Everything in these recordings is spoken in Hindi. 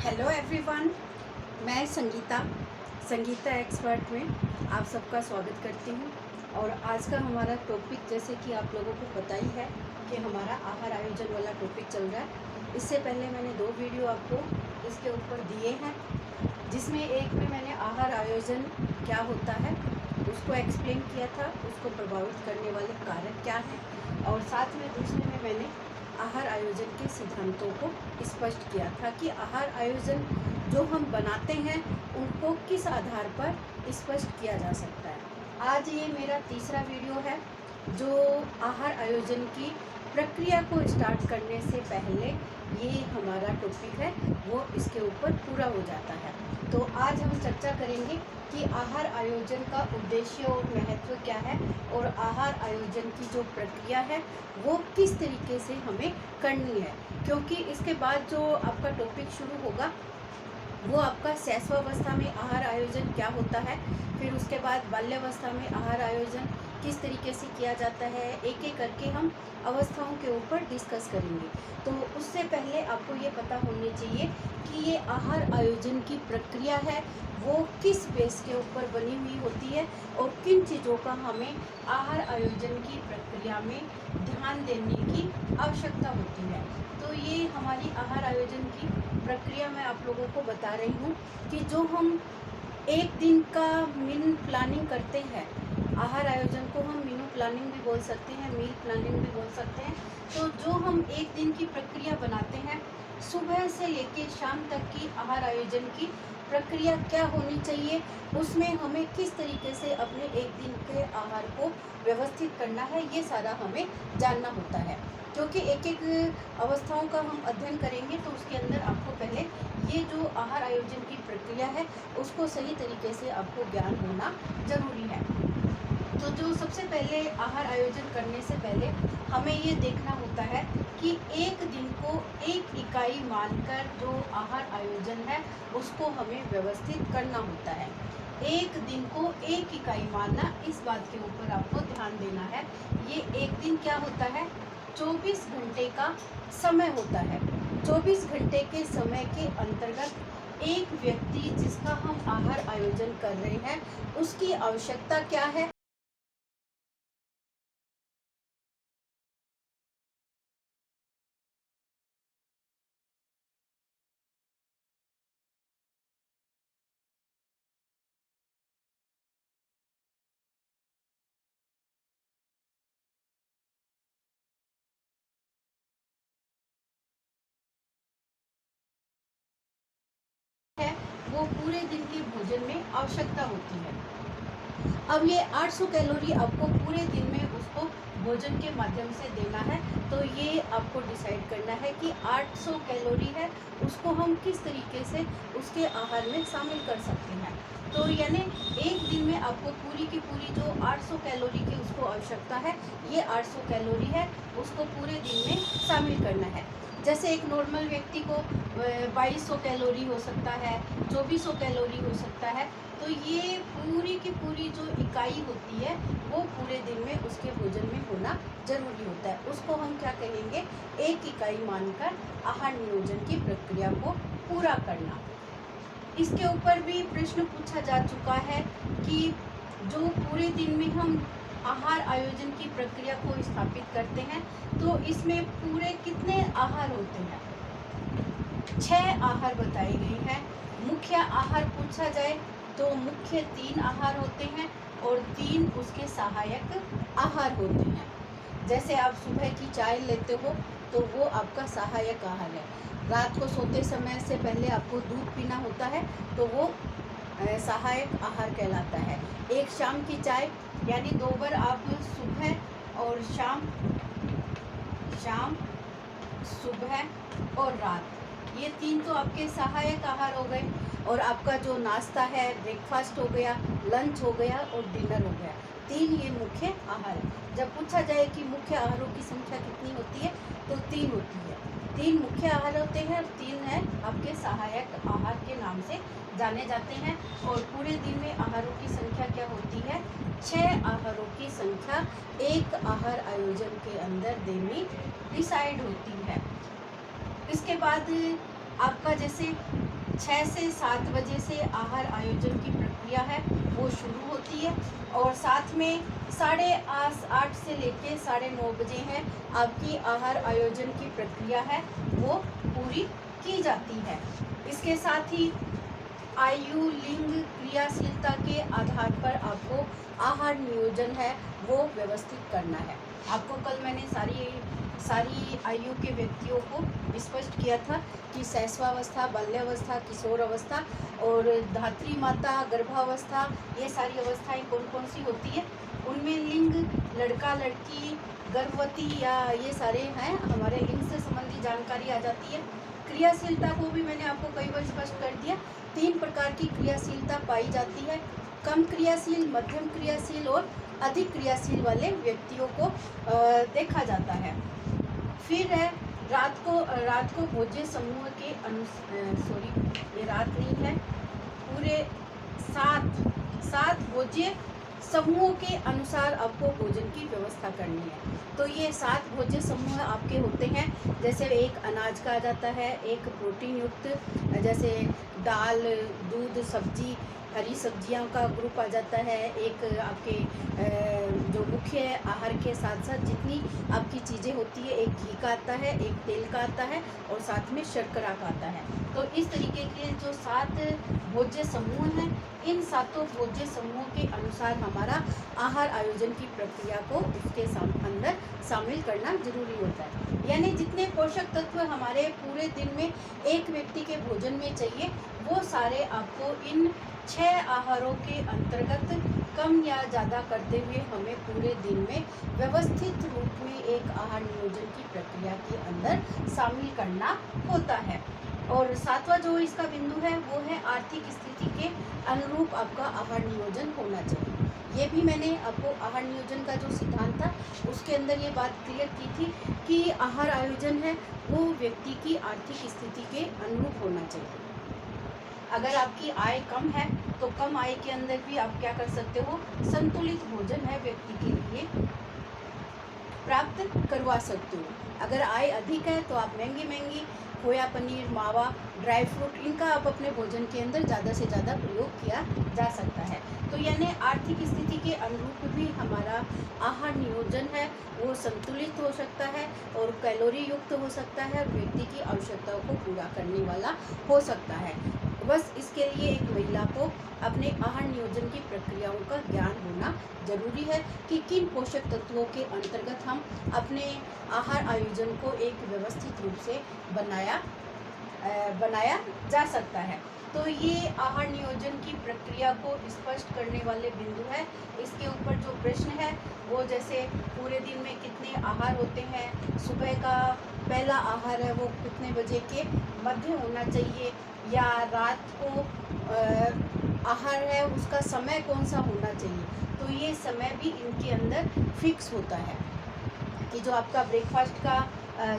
हेलो एवरीवन, मैं संगीता एक्सपर्ट में आप सबका स्वागत करती हूँ। और आज का हमारा टॉपिक, जैसे कि आप लोगों को पता ही है कि हमारा आहार आयोजन वाला टॉपिक चल रहा है। इससे पहले मैंने 2 वीडियो आपको इसके ऊपर दिए हैं, जिसमें एक में मैंने आहार आयोजन क्या होता है उसको एक्सप्लेन किया था, उसको प्रभावित करने वाले कारक क्या हैं, और साथ में दूसरे में मैंने आहार आयोजन के सिद्धांतों को स्पष्ट किया था कि आहार आयोजन जो हम बनाते हैं उनको किस आधार पर स्पष्ट किया जा सकता है। आज ये मेरा तीसरा वीडियो है जो आहार आयोजन की प्रक्रिया को स्टार्ट करने से पहले ये हमारा टॉपिक है वो इसके ऊपर पूरा हो जाता है। तो आज हम चर्चा करेंगे कि आहार आयोजन का उद्देश्य और महत्व क्या है, और आहार आयोजन की जो प्रक्रिया है वो किस तरीके से हमें करनी है। क्योंकि इसके बाद जो आपका टॉपिक शुरू होगा वो आपका शैशवावस्था में आहार आयोजन क्या होता है, फिर उसके बाद बाल्यावस्था में आहार आयोजन किस तरीके से किया जाता है, एक एक करके हम अवस्थाओं के ऊपर डिस्कस करेंगे। तो उससे पहले आपको ये पता होनी चाहिए कि ये आहार आयोजन की प्रक्रिया है वो किस बेस के ऊपर बनी हुई होती है और किन चीज़ों का हमें आहार आयोजन की प्रक्रिया में ध्यान देने की आवश्यकता होती है। तो ये हमारी आहार आयोजन की प्रक्रिया मैं आप लोगों को बता रही हूँ कि जो हम एक दिन का मील प्लानिंग करते हैं, आहार आयोजन को हम मीनू प्लानिंग भी बोल सकते हैं, मील प्लानिंग भी बोल सकते हैं। तो जो हम एक दिन की प्रक्रिया बनाते हैं, सुबह से लेकर शाम तक की आहार आयोजन की प्रक्रिया क्या होनी चाहिए, उसमें हमें किस तरीके से अपने एक दिन के आहार को व्यवस्थित करना है, ये सारा हमें जानना होता है। क्योंकि एक एक अवस्थाओं का हम अध्ययन करेंगे तो उसके अंदर आपको पहले ये जो आहार आयोजन की प्रक्रिया है उसको सही तरीके से आपको ज्ञान होना जरूरी है। तो जो सबसे पहले आहार आयोजन करने से पहले हमें ये देखना होता है कि एक दिन को एक इकाई मानकर जो आहार आयोजन है उसको हमें व्यवस्थित करना होता है। एक दिन को एक इकाई मानना, इस बात के ऊपर आपको ध्यान देना है। ये एक दिन क्या होता है, 24 घंटे का समय होता है। 24 घंटे के समय के अंतर्गत एक व्यक्ति जिसका हम आहार आयोजन कर रहे हैं उसकी आवश्यकता क्या है, वो पूरे दिन के भोजन में आवश्यकता होती है। अब ये 800 कैलोरी आपको पूरे दिन में उसको भोजन के माध्यम से देना है। तो ये आपको डिसाइड करना है कि 800 कैलोरी है उसको हम किस तरीके से उसके आहार में शामिल कर सकते हैं। तो यानी एक दिन में आपको पूरी की पूरी जो 800 कैलोरी की उसको आवश्यकता है, ये 800 कैलोरी है उसको पूरे दिन में शामिल करना है। जैसे एक नॉर्मल व्यक्ति को 2200 कैलोरी हो सकता है, 2400 कैलोरी हो सकता है। तो ये पूरी की पूरी जो इकाई होती है वो पूरे दिन में उसके भोजन में होना जरूरी होता है। उसको हम क्या कहेंगे, एक इकाई मानकर आहार नियोजन की प्रक्रिया को पूरा करना। इसके ऊपर भी प्रश्न पूछा जा चुका है कि जो पूरे दिन में हम आहार आयोजन की प्रक्रिया को स्थापित करते हैं तो इसमें पूरे कितने आहार होते हैं। 6 आहार बताए गए हैं। मुख्य आहार पूछा जाए तो मुख्य 3 आहार होते हैं और 3 उसके सहायक आहार होते हैं। जैसे आप सुबह की चाय लेते हो तो वो आपका सहायक आहार है। रात को सोते समय से पहले आपको दूध पीना होता है तो वो सहायक आहार कहलाता है। एक शाम की चाय, यानी 2 बार आप सुबह और शाम सुबह और रात, ये 3 तो आपके सहायक आहार हो गए। और आपका जो नाश्ता है, ब्रेकफास्ट हो गया, लंच हो गया और डिनर हो गया, 3 ये मुख्य आहार है। जब पूछा जाए कि मुख्य आहारों की संख्या कितनी होती है तो 3 होती है। 3 मुख्य आहार होते हैं और 3 है आपके सहायक आहार के नाम से जाने जाते हैं। और पूरे दिन में आहारों की संख्या क्या होती है, 6 आहारों की संख्या एक आहार आयोजन के अंदर देनी डिसाइड होती है। इसके बाद आपका जैसे 6 से 7 बजे से आहार आयोजन की प्रक्रिया है वो शुरू होती है, और साथ में 8:30 से लेके 9:30 बजे है आपकी आहार आयोजन की प्रक्रिया है वो पूरी की जाती है। इसके साथ ही आयु, लिंग, क्रियाशीलता के आधार पर आपको आहार नियोजन है वो व्यवस्थित करना है। आपको कल मैंने सारी आयु के व्यक्तियों को स्पष्ट किया था कि शैशवावस्था, बाल्यावस्था, किशोर अवस्था और धात्री माता, गर्भावस्था, ये सारी अवस्थाएं कौन कौन सी होती है। उनमें लिंग, लड़का लड़की, गर्भवती या ये सारे हैं, हमारे लिंग से संबंधी जानकारी आ जाती है। क्रियाशीलता को भी मैंने आपको कई बार स्पष्ट कर दिया। 3 प्रकार की क्रियाशीलता पाई जाती है, कम क्रियाशील, मध्यम क्रियाशील और अधिक क्रियाशील वाले व्यक्तियों को देखा जाता है। फिर है रात को भोज्य समूह के ये रात नहीं है, पूरे 7 भोज्य समूहों के अनुसार आपको भोजन की व्यवस्था करनी है। तो ये 7 भोज्य समूह आपके होते हैं, जैसे एक अनाज का आ जाता है, एक प्रोटीन युक्त जैसे दाल, दूध, सब्जी, हरी सब्जियां का ग्रुप आ जाता है, एक आपके जो मुख्य आहार के साथ साथ जितनी आपकी चीज़ें होती है, एक घी का आता है, एक तेल का आता है और साथ में शर्करा का आता है। तो इस तरीके के जो 7 भोज्य समूह हैं, इन 7 भोज्य समूहों के अनुसार हमारा आहार आयोजन की प्रक्रिया को उसके अंदर शामिल करना जरूरी होता है। यानी जितने पोषक तत्व हमारे पूरे दिन में एक व्यक्ति के भोजन में चाहिए, वो सारे आपको इन 6 आहारों के अंतर्गत कम या ज़्यादा करते हुए हमें पूरे दिन में व्यवस्थित रूप में एक आहार नियोजन की प्रक्रिया के अंदर शामिल करना होता है। और 7वां जो इसका बिंदु है वो है आर्थिक स्थिति के अनुरूप आपका आहार नियोजन होना चाहिए। ये भी मैंने आपको आहार नियोजन का जो सिद्धांत था उसके अंदर ये बात क्लियर की थी कि आहार आयोजन है वो व्यक्ति की आर्थिक स्थिति के अनुरूप होना चाहिए। अगर आपकी आय कम है तो कम आय के अंदर भी आप क्या कर सकते हो, संतुलित भोजन है व्यक्ति के लिए प्राप्त करवा सकते हो। अगर आय अधिक है तो आप महंगी खोया, पनीर, मावा, ड्राई फ्रूट, इनका आप अपने भोजन के अंदर ज़्यादा से ज़्यादा प्रयोग किया जा सकता है। तो यानी आर्थिक स्थिति के अनुरूप भी हमारा आहार नियोजन है वो संतुलित हो सकता है और कैलोरी युक्त हो सकता है और व्यक्ति की आवश्यकताओं को पूरा करने वाला हो सकता है। बस इसके लिए एक महिला को अपने आहार नियोजन की प्रक्रियाओं का ज्ञान होना जरूरी है कि किन पोषक तत्वों के अंतर्गत हम अपने आहार आयोजन को एक व्यवस्थित रूप से बनाया जा सकता है। तो ये आहार नियोजन की प्रक्रिया को स्पष्ट करने वाले बिंदु है। इसके ऊपर जो प्रश्न है वो जैसे पूरे दिन में कितने आहार होते हैं, सुबह का पहला आहार है वो कितने बजे के मध्य होना चाहिए, या रात को आहार है उसका समय कौन सा होना चाहिए। तो ये समय भी इनके अंदर फिक्स होता है कि जो आपका ब्रेकफास्ट का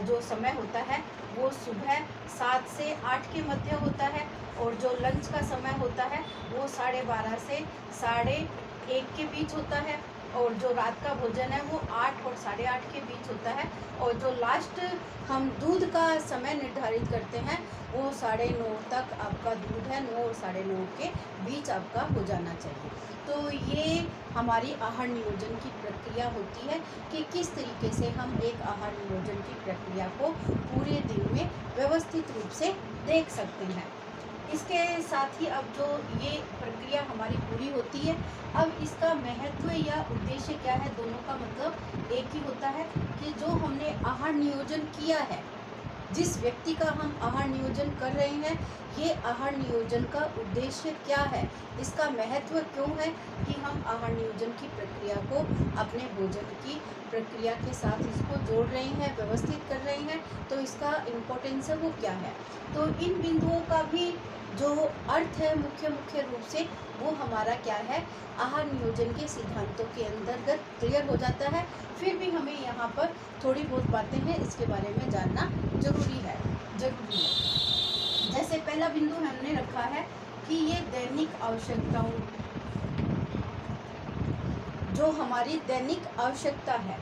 जो समय होता है वो सुबह 7 से 8 के मध्य होता है, और जो लंच का समय होता है वो 12:30 से 1:30 के बीच होता है, और जो रात का भोजन है वो 8 और 8:30 के बीच होता है, और जो लास्ट हम दूध का समय निर्धारित करते हैं वो 9:30 तक आपका दूध है 9 और 9:30 के बीच आपका हो जाना चाहिए। तो ये हमारी आहार नियोजन की प्रक्रिया होती है कि किस तरीके से हम एक आहार नियोजन की प्रक्रिया को पूरे दिन में व्यवस्थित रूप से देख सकते हैं। इसके साथ ही अब जो ये प्रक्रिया हमारी पूरी होती है, अब इसका महत्व या उद्देश्य क्या है, दोनों का मतलब एक ही होता है कि जो हमने आहार नियोजन किया है, जिस व्यक्ति का हम आहार नियोजन कर रहे हैं, ये आहार नियोजन का उद्देश्य क्या है, इसका महत्व क्यों है कि हम आहार नियोजन की प्रक्रिया को अपने भोजन की प्रक्रिया के साथ इसको जोड़ रहे हैं, व्यवस्थित कर रहे हैं, तो इसका इम्पोर्टेंस है वो क्या है। तो इन बिंदुओं का भी जो अर्थ है मुख्य रूप से वो हमारा क्या है, आहार नियोजन के सिद्धांतों के अंतर्गत क्लियर हो जाता है। फिर भी हमें यहाँ पर थोड़ी बहुत बातें हैं इसके बारे में जानना जरूरी है। जैसे पहला बिंदु हमने रखा है कि ये दैनिक आवश्यकताओं, जो हमारी दैनिक आवश्यकता है,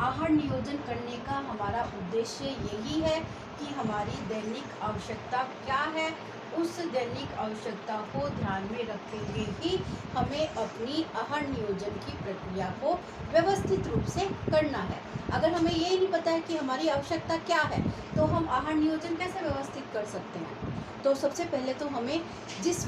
आहार नियोजन करने का हमारा उद्देश्य यही है कि हमारी दैनिक आवश्यकता क्या है उस दैनिक आवश्यकता को ध्यान में रखते हुए ही हमें अपनी आहार नियोजन की प्रक्रिया को व्यवस्थित रूप से करना है। अगर हमें ये नहीं पता है कि हमारी आवश्यकता क्या है, तो हम आहार नियोजन कैसे व्यवस्थित कर सकते हैं? तो सबसे पहले तो हमें जिस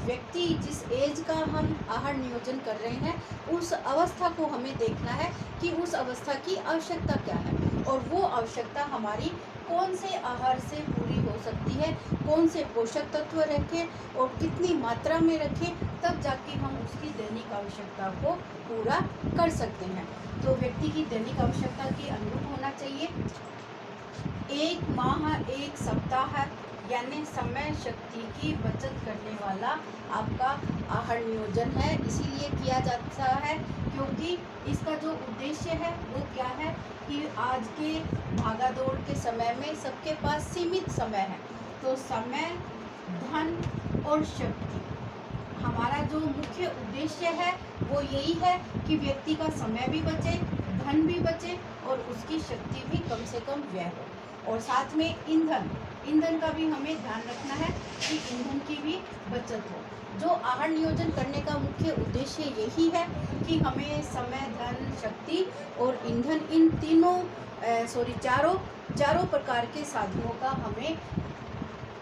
एज का हम आहार नियोजन कर रहे हैं, उस अवस्था को हमें देखना है कि उस अवस्था की आवश्यकता क्या है और वो आवश्यकता हमारी कौन से आहार से पूरी हो सकती है, कौन से पोषक तत्व रखें और कितनी मात्रा में रखें, तब जाके हम उसकी दैनिक आवश्यकता को पूरा कर सकते हैं। तो व्यक्ति की दैनिक आवश्यकता के अनुरूप होना चाहिए। 1 माह 1 सप्ताह यानी समय शक्ति की बचत करने वाला आपका आहार नियोजन है। इसीलिए किया जाता है क्योंकि इसका जो उद्देश्य है वो क्या है कि आज के भागादौड़ के समय में सबके पास सीमित समय है। तो समय, धन और शक्ति, हमारा जो मुख्य उद्देश्य है वो यही है कि व्यक्ति का समय भी बचे, धन भी बचे और उसकी शक्ति भी कम से कम व्यय हो। और साथ में ईंधन का भी हमें ध्यान रखना है कि ईंधन की भी बचत हो। जो आहार नियोजन करने का मुख्य उद्देश्य यही है कि हमें समय, धन, शक्ति और ईंधन, इन चारों प्रकार के साधनों का हमें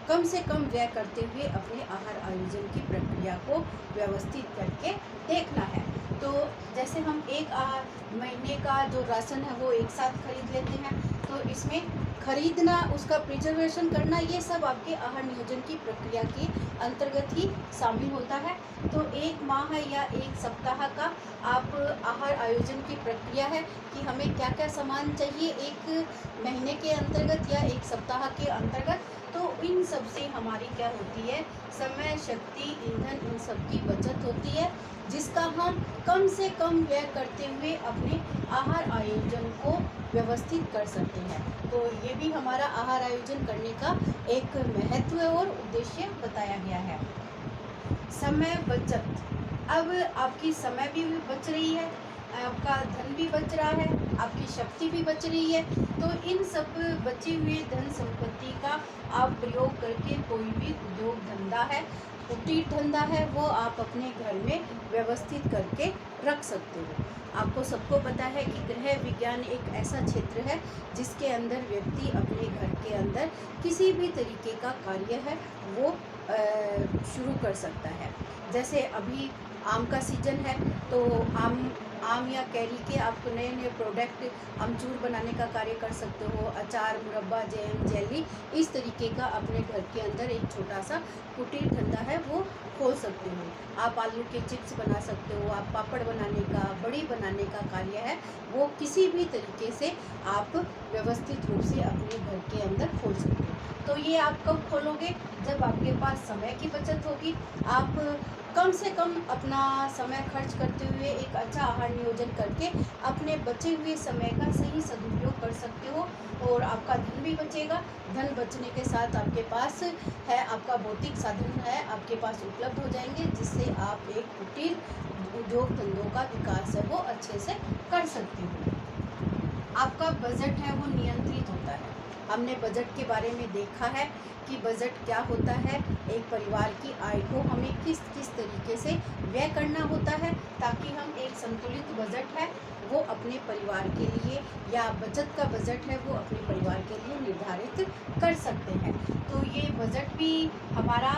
कम से कम व्यय करते हुए अपने आहार आयोजन की प्रक्रिया को व्यवस्थित करके देखना है। तो जैसे हम एक महीने का जो राशन है वो एक साथ खरीद लेते हैं, तो इसमें खरीदना, उसका प्रिजर्वेशन करना, ये सब आपके आहार नियोजन की प्रक्रिया के अंतर्गत ही शामिल होता है। तो 1 माह या 1 सप्ताह का आप आहार आयोजन की प्रक्रिया है कि हमें क्या क्या सामान चाहिए 1 महीने के अंतर्गत या 1 सप्ताह के अंतर्गत। तो इन सब से हमारी क्या होती है, समय, शक्ति, ईंधन, इन सब की बचत होती है, जिसका हम कम से कम व्यय करते हुए अपने आहार आयोजन को व्यवस्थित कर सकते हैं। तो ये भी हमारा आहार आयोजन करने का एक महत्व और उद्देश्य बताया गया है। समय बचत, अब आपकी समय भी बच रही है, आपका धन भी बच रहा है, आपकी शक्ति भी बच रही है। तो इन सब बची हुई धन संपत्ति का आप प्रयोग करके कोई भी उद्योग धंधा है, कुटीर धंधा है, वो आप अपने घर में व्यवस्थित करके रख सकते हो। आपको सबको पता है कि गृह विज्ञान एक ऐसा क्षेत्र है जिसके अंदर व्यक्ति अपने घर के अंदर किसी भी तरीके का कार्य है वो शुरू कर सकता है। जैसे अभी आम का सीजन है, तो आम या कैरी के आप नए नए प्रोडक्ट अमचूर बनाने का कार्य कर सकते हो, अचार, मुरब्बा, जैम, जेली, इस तरीके का अपने घर के अंदर एक छोटा सा कुटीर धंधा है वो खोल सकते हो। आप आलू के चिप्स बना सकते हो, आप पापड़ बनाने का, बड़ी बनाने का कार्य है वो किसी भी तरीके से आप व्यवस्थित रूप से अपने घर के अंदर खोल सकते हो। तो ये आप कब खोलोगे, जब आपके पास समय की बचत होगी। आप कम से कम अपना समय खर्च करते हुए एक अच्छा आहार नियोजन करके अपने बचे हुए समय का सही सदुपयोग कर सकते हो और आपका धन भी बचेगा। धन बचने के साथ आपके पास है, आपका भौतिक साधन है आपके पास उपलब्ध हो जाएंगे, जिससे आप एक कुटीर उद्योग धंधों का विकास है वो अच्छे से कर सकते हो। आपका बजट है वो नियंत्रित होता है। हमने बजट के बारे में देखा है कि बजट क्या होता है, एक परिवार की आय को हमें किस किस तरीके से व्यय करना होता है, ताकि हम एक संतुलित बजट है वो अपने परिवार के लिए, या बचत का बजट है वो अपने परिवार के लिए निर्धारित कर सकते हैं। तो ये बजट भी हमारा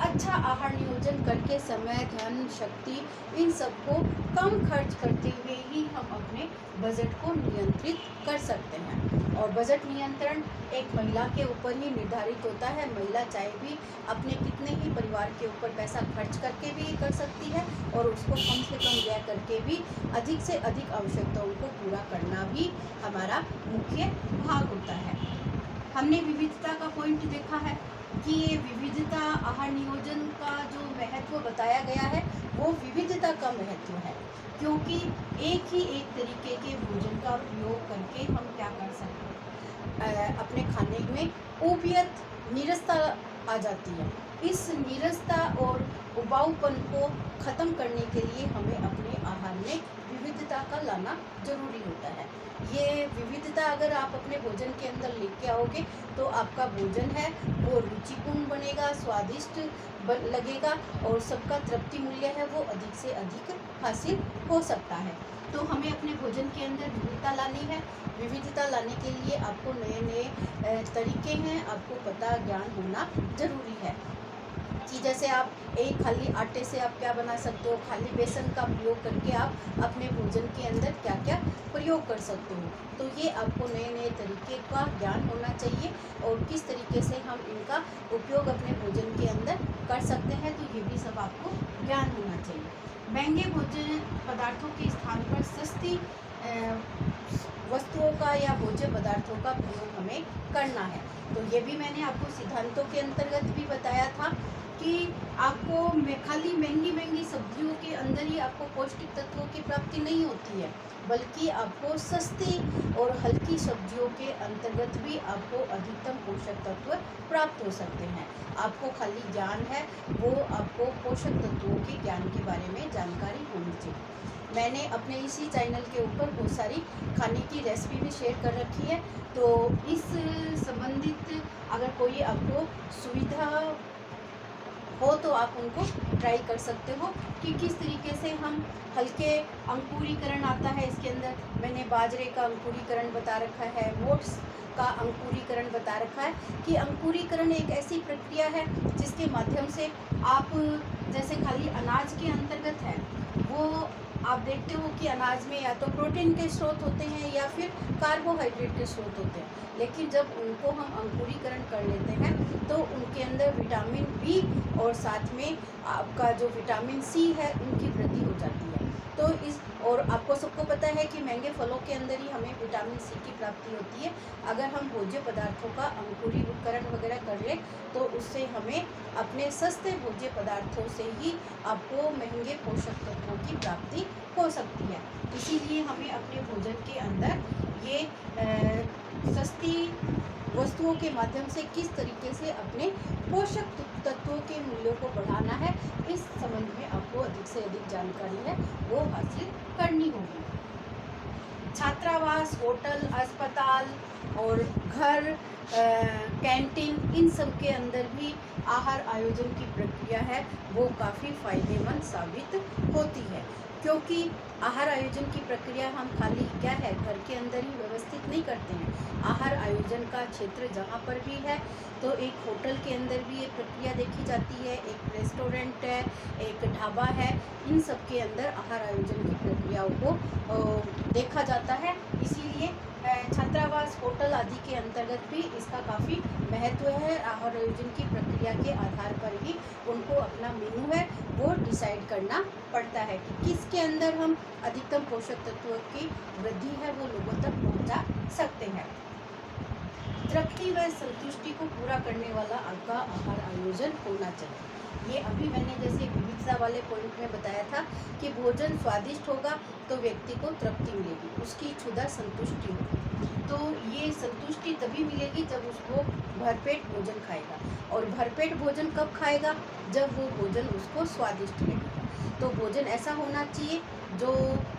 अच्छा आहार नियोजन करके समय, धन, शक्ति, इन सबको कम खर्च करते हुए ही हम अपने बजट को नियंत्रित कर सकते हैं। और बजट नियंत्रण एक महिला के ऊपर ही निर्धारित होता है। महिला चाहे भी अपने कितने ही परिवार के ऊपर पैसा खर्च करके भी कर सकती है और उसको कम से कम व्यय करके भी अधिक से अधिक आवश्यकताओं को पूरा करना भी हमारा मुख्य भाग होता है। हमने विविधता का पॉइंट देखा है कि ये विविधता आहार नियोजन का जो महत्व बताया गया है वो विविधता का महत्व है, क्योंकि एक ही एक तरीके के भोजन का प्रयोग करके हम क्या कर सकते हैं, अपने खाने में ऊबियत, नीरसता आ जाती है। इस नीरसता और उबाऊपन को ख़त्म करने के लिए हमें अपने आहार में विविधता का लाना जरूरी होता है। ये विविधता अगर आप अपने भोजन के अंदर लेके आओगे तो आपका भोजन है वो रुचिपूर्ण बनेगा, स्वादिष्ट लगेगा और सबका तृप्ति मूल्य है वो अधिक से अधिक हासिल हो सकता है। तो हमें अपने भोजन के अंदर विविधता लानी है। विविधता लाने के लिए आपको नए नए तरीके हैं, आपको पता ज्ञान होना जरूरी है कि जैसे आप एक खाली आटे से आप क्या बना सकते हो, खाली बेसन का प्रयोग करके आप अपने भोजन के अंदर क्या क्या प्रयोग कर सकते हो। तो ये आपको नए नए तरीके का ज्ञान होना चाहिए और किस तरीके से हम इनका उपयोग अपने भोजन के अंदर कर सकते हैं, तो ये भी सब आपको ज्ञान होना चाहिए। महंगे भोजन पदार्थों के स्थान पर सस्ती वस्तुओं का या भोज्य पदार्थों का प्रयोग हमें करना है। तो ये भी मैंने आपको सिद्धांतों के अंतर्गत भी बताया था कि आपको खाली महंगी सब्जियों के अंदर ही आपको पौष्टिक तत्वों की प्राप्ति नहीं होती है, बल्कि आपको सस्ती और हल्की सब्जियों के अंतर्गत भी आपको अधिकतम पोषक तत्व प्राप्त हो सकते हैं। आपको खाली ज्ञान है वो आपको पोषक तत्वों के ज्ञान के बारे में जानकारी होनी चाहिए। मैंने अपने इसी चैनल के ऊपर बहुत सारी खाने की रेसिपी भी शेयर कर रखी है, तो इस संबंधित अगर कोई आपको सुविधा हो तो आप उनको ट्राई कर सकते हो कि किस तरीके से हम हल्के अंकुरीकरण आता है इसके अंदर। मैंने बाजरे का अंकुरीकरण बता रखा है, मोट्स का अंकुरीकरण बता रखा है कि अंकुरीकरण एक ऐसी प्रक्रिया है जिसके माध्यम से आप जैसे खाली अनाज के अंतर्गत है वो आप देखते हो कि अनाज में या तो प्रोटीन के स्रोत होते हैं या फिर कार्बोहाइड्रेट के स्रोत होते हैं, लेकिन जब उनको हम अंकुरीकरण कर लेते हैं तो उनके अंदर विटामिन बी और साथ में आपका जो विटामिन सी है उनकी वृद्धि हो जाती है। तो इस और आपको सबको पता है कि महंगे फलों के अंदर ही हमें विटामिन सी की प्राप्ति होती है। अगर हम भोज्य पदार्थों का अंकुरीकरण वगैरह कर लें तो उससे हमें अपने सस्ते भोज्य पदार्थों से ही आपको महंगे पोषक तत्वों की प्राप्ति हो सकती है। इसीलिए हमें अपने भोजन के अंदर ये सस्ती वस्तुओं के माध्यम से किस तरीके से अपने पोषक तत्वों के मूल्यों को बढ़ाना है, इस संबंध में आपको अधिक से अधिक जानकारी है वो हासिल करनी होगी। छात्रावास, होटल, अस्पताल और घर, कैंटीन, इन सब के अंदर भी आहार आयोजन की प्रक्रिया है वो काफ़ी फायदेमंद साबित होती है, क्योंकि आहार आयोजन की प्रक्रिया हम खाली क्या है घर के अंदर ही व्यवस्थित नहीं करते हैं। आहार आयोजन का क्षेत्र जहाँ पर भी है तो एक होटल के अंदर भी ये प्रक्रिया देखी जाती है, एक रेस्टोरेंट है, एक ढाबा है, इन सब के अंदर आहार आयोजन की प्रक्रियाओं को देखा जाता है। इसीलिए छात्रावास, होटल आदि के अंतर्गत भी इसका काफ़ी महत्व है। आहार आयोजन की प्रक्रिया के आधार पर ही उनको अपना मेनू है वो डिसाइड करना पड़ता है कि किसके अंदर हम अधिकतम पोषक तत्वों की वृद्धि है वो लोगों तक पहुंचा सकते हैं। तृप्ति व संतुष्टि को पूरा करने वाला आपका आहार आयोजन होना चाहिए। ये अभी मैंने जैसे विविधता वाले पॉइंट में बताया था कि भोजन स्वादिष्ट होगा तो व्यक्ति को तृप्ति मिलेगी, उसकी क्षुधा संतुष्टि होगी। तो ये संतुष्टि तभी मिलेगी जब उसको भरपेट भोजन खाएगा, और भरपेट भोजन कब खाएगा, जब वो भोजन उसको स्वादिष्ट लगेगा। तो भोजन ऐसा होना चाहिए जो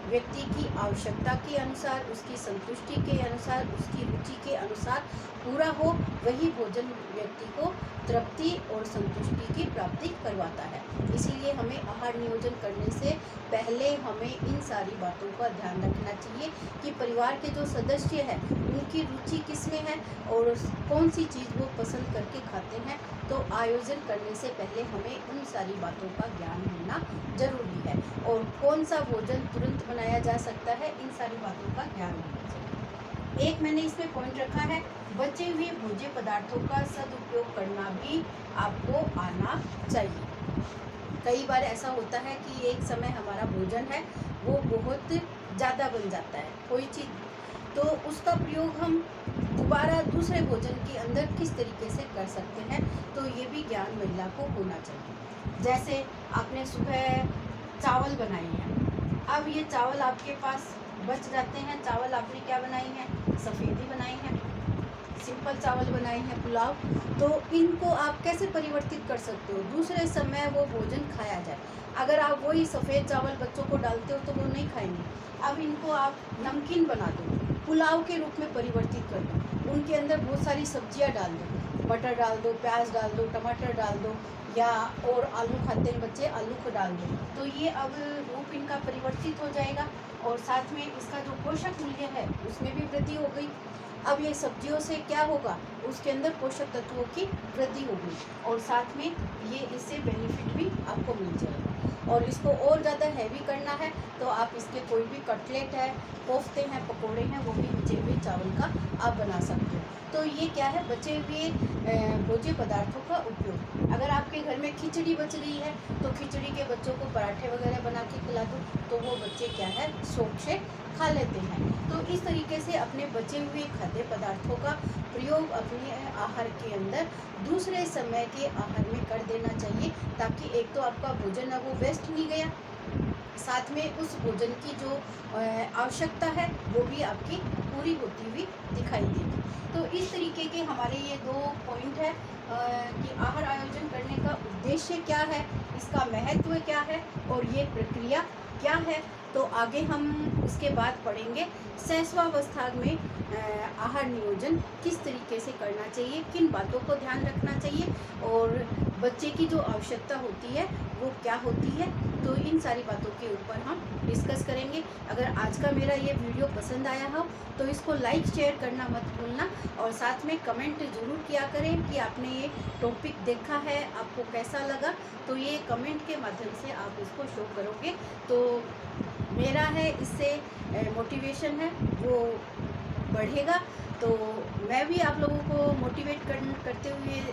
व्यक्ति की आवश्यकता के अनुसार, उसकी संतुष्टि के अनुसार, उसकी रुचि के अनुसार पूरा हो, वही भोजन व्यक्ति को तृप्ति और संतुष्टि की प्राप्ति करवाता है। इसीलिए हमें आहार नियोजन करने से पहले हमें इन सारी बातों का ध्यान रखना चाहिए कि परिवार के जो सदस्य हैं उनकी रुचि किस में है और कौन सी चीज़ वो पसंद करके खाते हैं। तो आयोजन करने से पहले हमें उन सारी बातों का ज्ञान होना जरूरी है, और कौन सा भोजन तुरंत बनाया जा सकता है, इन सारी बातों का ज्ञान होना चाहिए। एक मैंने इसमें पॉइंट रखा है, बचे हुए भोज्य पदार्थों का सदुपयोग करना भी आपको आना चाहिए। कई बार ऐसा होता है कि एक समय हमारा भोजन है वो बहुत ज़्यादा बन जाता है कोई चीज़, तो उसका प्रयोग हम दोबारा दूसरे भोजन के अंदर किस तरीके से कर सकते हैं, तो ये भी ज्ञान महिला को होना चाहिए। जैसे आपने सुबह चावल बनाए हैं, अब ये चावल आपके पास बच जाते हैं, चावल आपने क्या बनाई है, सफ़ेदी बनाई है, सिंपल चावल बनाए हैं, पुलाव, तो इनको आप कैसे परिवर्तित कर सकते हो, दूसरे समय वो भोजन खाया जाए। अगर आप वही सफ़ेद चावल बच्चों को डालते हो तो वो नहीं खाएंगे। अब इनको आप नमकीन बना दो, पुलाव के रूप में परिवर्तित कर दो, उनके अंदर बहुत सारी सब्जियां डाल दो, मटर डाल दो, प्याज डाल दो, टमाटर डाल दो, या और आलू खाते हैं बच्चे, आलू को डाल दो, तो ये अब रूप इनका परिवर्तित हो जाएगा और साथ में इसका जो पोषक मूल्य है उसमें भी वृद्धि हो गई। अब ये सब्जियों से क्या होगा, उसके अंदर पोषक तत्वों की वृद्धि होगी और साथ में ये इससे बेनिफिट भी आपको मिल जाएगा। और इसको और ज़्यादा हैवी करना है तो आप इसके कोई भी कटलेट है, कोफ्ते हैं, पकोड़े हैं, वो भी बचे हुए चावल का आप बना सकते हो। तो ये क्या है, बचे हुए भोज्य पदार्थों का उपयोग। अगर आपके घर में खिचड़ी बच रही है तो खिचड़ी के बच्चों को पराठे वगैरह बना के खिला दो, तो वो बच्चे क्या है, शौक से खा लेते हैं। तो इस तरीके से अपने बचे हुए खाद्य पदार्थों का प्रयोग अपने आहार के अंदर दूसरे समय के आहार में कर देना चाहिए, ताकि एक तो आपका भोजन है वो वेस्ट नहीं गया, साथ में उस भोजन की जो आवश्यकता है वो भी आपकी पूरी होती हुई दिखाई देगी। तो इस तरीके के हमारे ये 2 पॉइंट है कि आहार आयोजन करने का उद्देश्य क्या है, इसका महत्व क्या है और ये प्रक्रिया क्या है। तो आगे हम उसके बाद पढ़ेंगे शैशवावस्था में आहार नियोजन किस तरीके से करना चाहिए, किन बातों को ध्यान रखना चाहिए और बच्चे की जो आवश्यकता होती है वो क्या होती है। तो इन सारी बातों के ऊपर हम डिस्कस करेंगे। अगर आज का मेरा ये वीडियो पसंद आया हो तो इसको लाइक शेयर करना मत भूलना और साथ में कमेंट ज़रूर किया करें कि आपने ये टॉपिक देखा है, आपको कैसा लगा। तो ये कमेंट के माध्यम से आप इसको शो करोगे तो मेरा है इससे मोटिवेशन है वो बढ़ेगा। तो मैं भी आप लोगों को मोटिवेट करते हुए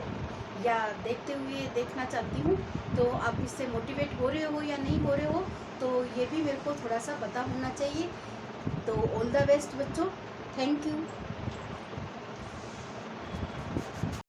या देखते हुए देखना चाहती हूँ। तो आप इससे मोटिवेट हो रहे हो या नहीं हो रहे हो, तो ये भी मेरे को थोड़ा सा पता होना चाहिए। तो ऑल द बेस्ट बच्चों, थैंक यू।